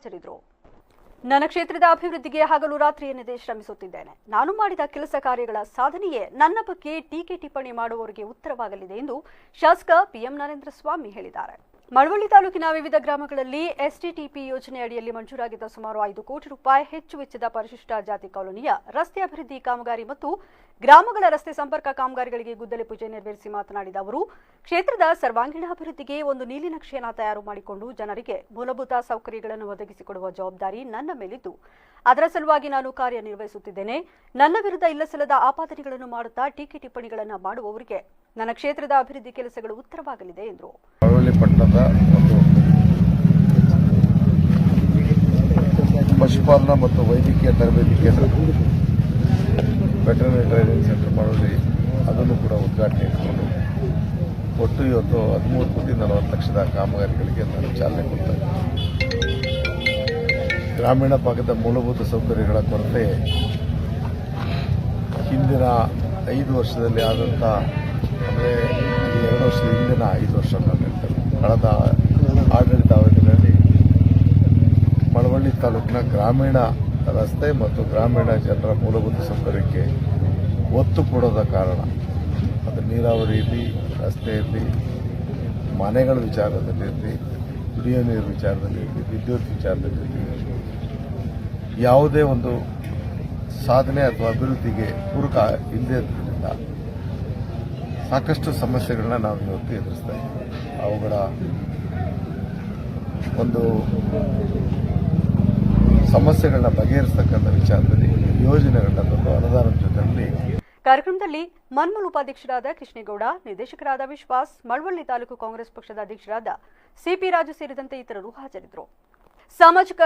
ಹಾಜರಿದ್ದರು. ನನ್ನ ಕ್ಷೇತ್ರದ ಅಭಿವೃದ್ಧಿಗೆ ಹಗಲು ರಾತ್ರಿ ಎನ್ನದೇ ಶ್ರಮಿಸುತ್ತಿದ್ದೇನೆ. ನಾನು ಮಾಡಿದ ಕೆಲಸ ಕಾರ್ಯಗಳ ಸಾಧನೆಯೇ ನನ್ನ ಬಗ್ಗೆ ಟೀಕೆ ಟಿಪ್ಪಣಿ ಮಾಡುವವರಿಗೆ ಉತ್ತರವಾಗಲಿದೆ ಎಂದು ಶಾಸಕ ಪಿಎಂ ನರೇಂದ್ರ ಸ್ವಾಮಿ ಹೇಳಿದ್ದಾರೆ. ಮಳವಳ್ಳಿ ತಾಲೂಕಿನ ವಿವಿಧ ಗ್ರಾಮಗಳಲ್ಲಿ ಎಸ್ಟಿಟಿಪಿ ಯೋಜನೆ ಅಡಿಯಲ್ಲಿ ಮಂಜೂರಾಗಿದ್ದ ಸುಮಾರು 5 ಕೋಟಿ ರೂಪಾಯಿ ಹೆಚ್ಚು ವೆಚ್ಚದ ಪರಿಶಿಷ್ಟ ಜಾತಿ ಕಾಲೋನಿಯ ರಸ್ತೆ ಅಭಿವೃದ್ಧಿ ಕಾಮಗಾರಿ ಮತ್ತು ಗ್ರಾಮಗಳ ರಸ್ತೆ ಸಂಪರ್ಕ ಕಾಮಗಾರಿಗಳಿಗೆ ಗುದ್ದಲಿ ಪೂಜೆ ನೆರವೇರಿಸಿ ಮಾತನಾಡಿದ ಅವರು, ಕ್ಷೇತ್ರದ ಸರ್ವಾಂಗೀಣ ಅಭಿವೃದ್ಧಿಗೆ ಒಂದು ನೀಲಿನಕ್ಷೆಯನ್ನು ತಯಾರು ಮಾಡಿಕೊಂಡು ಜನರಿಗೆ ಮೂಲಭೂತ ಸೌಕರ್ಯಗಳನ್ನು ಒದಗಿಸಿಕೊಡುವ ಜವಾಬ್ದಾರಿ ನನ್ನ ಮೇಲಿದ್ದು, ಅದರ ಸಲುವಾಗಿ ನಾನು ಕಾರ್ಯನಿರ್ವಹಿಸುತ್ತಿದ್ದೇನೆ. ನನ್ನ ವಿರುದ್ಧ ಇಲ್ಲಸಲ್ಲದ ಆಪಾದನೆಗಳನ್ನು ಮಾಡುತ್ತಾ ಟೀಕೆ ಟಿಪ್ಪಣಿಗಳನ್ನು ಮಾಡುವವರಿಗೆ ನನ್ನ ಕ್ಷೇತ್ರದ ಅಭಿವೃದ್ಧಿ ಕೆಲಸಗಳು ಉತ್ತರವಾಗಲಿದೆ ಎಂದರು. ಮಳವಳ್ಳಿ ಪಟ್ಟಣದ ಒಂದು ಪಶುಪಾಲನಾ ಮತ್ತು ವೈದ್ಯಕೀಯ ತರಬೇತಿ ಕೇಂದ್ರ ವೆಟರ್ನರಿ ಟ್ರೈನಿಂಗ್ ಸೆಂಟರ್ ಮಳವಳ್ಳಿ ಅದನ್ನು ಕೂಡ ಉದ್ಘಾಟನೆ ಇಟ್ಕೊಂಡು ಒಟ್ಟು ಇವತ್ತು 13 ಕೋಟಿ 40 ಲಕ್ಷದ ಕಾಮಗಾರಿಗಳಿಗೆ ನಾನು ಚಾಲನೆ ಕೊಡ್ತಾ ಇದ್ದೀನಿ. ಗ್ರಾಮೀಣ ಭಾಗದ ಮೂಲಭೂತ ಸೌಕರ್ಯಗಳ ಕೊರತೆ ಹಿಂದಿನ 5 ವರ್ಷದಲ್ಲಿ ಆದಂಥ, ಅಂದರೆ 2 ವರ್ಷದ ಹಿಂದಿನ 5 ವರ್ಷ ಕಳೆದ ಆಡಳಿತ ಅವಧಿಯಲ್ಲಿ ಮಳವಳ್ಳಿ ತಾಲೂಕಿನ ಗ್ರಾಮೀಣ ರಸ್ತೆ ಮತ್ತು ಗ್ರಾಮೀಣ ಜನರ ಮೂಲಭೂತ ಸೌಕರ್ಯಕ್ಕೆ ಒತ್ತು ಕೊಡೋದ ಕಾರಣ, ಅದು ನೀರಾವರಿ ಇರಲಿ, ರಸ್ತೆ ಇರಲಿ, ಮನೆಗಳ ವಿಚಾರದಲ್ಲಿರಲಿ, ಕುಡಿಯೋ ನೀರು ವಿಚಾರದಲ್ಲಿರಲಿ, ವಿದ್ಯುತ್ ವಿಚಾರದಲ್ಲಿರಲಿ, ಯಾವುದೇ ಒಂದು ಸಾಧನೆ ಅಥವಾ ಅಭಿವೃದ್ಧಿಗೆ ಪೂರಕ ಇಲ್ಲದಿದ್ದರಿಂದ ಸಾಕಷ್ಟು ಸಮಸ್ಯೆಗಳನ್ನ ನಾವು ಇವತ್ತು ಎದುರಿಸ್ತಾ ಇದ್ದೀವಿ. ಅವುಗಳ ಒಂದು ಸಮಸ್ಯೆಗಳನ್ನ ಬಗೆಹರಿಸತಕ್ಕಂಥ ವಿಚಾರದಲ್ಲಿ ಯೋಜನೆಗಳನ್ನ ತಂದು ಅನುದಾನದ ಜೊತೆಯಲ್ಲಿ ಕಾರ್ಯಕ್ರಮದಲ್ಲಿ ಮನ್ಮೂಲ್ ಉಪಾಧ್ಯಕ್ಷರಾದ ಕೃಷ್ಣೇಗೌಡ, ನಿರ್ದೇಶಕರಾದ ವಿಶ್ವಾಸ್, ಮಳವಳ್ಳಿ ತಾಲೂಕು ಕಾಂಗ್ರೆಸ್ ಪಕ್ಷದ ಅಧ್ಯಕ್ಷರಾದ ಸಿಪಿ ರಾಜು ಸೇರಿದಂತೆ ಇತರರು ಹಾಜರಿದ್ದರು. ಸಾಮಾಜಿಕ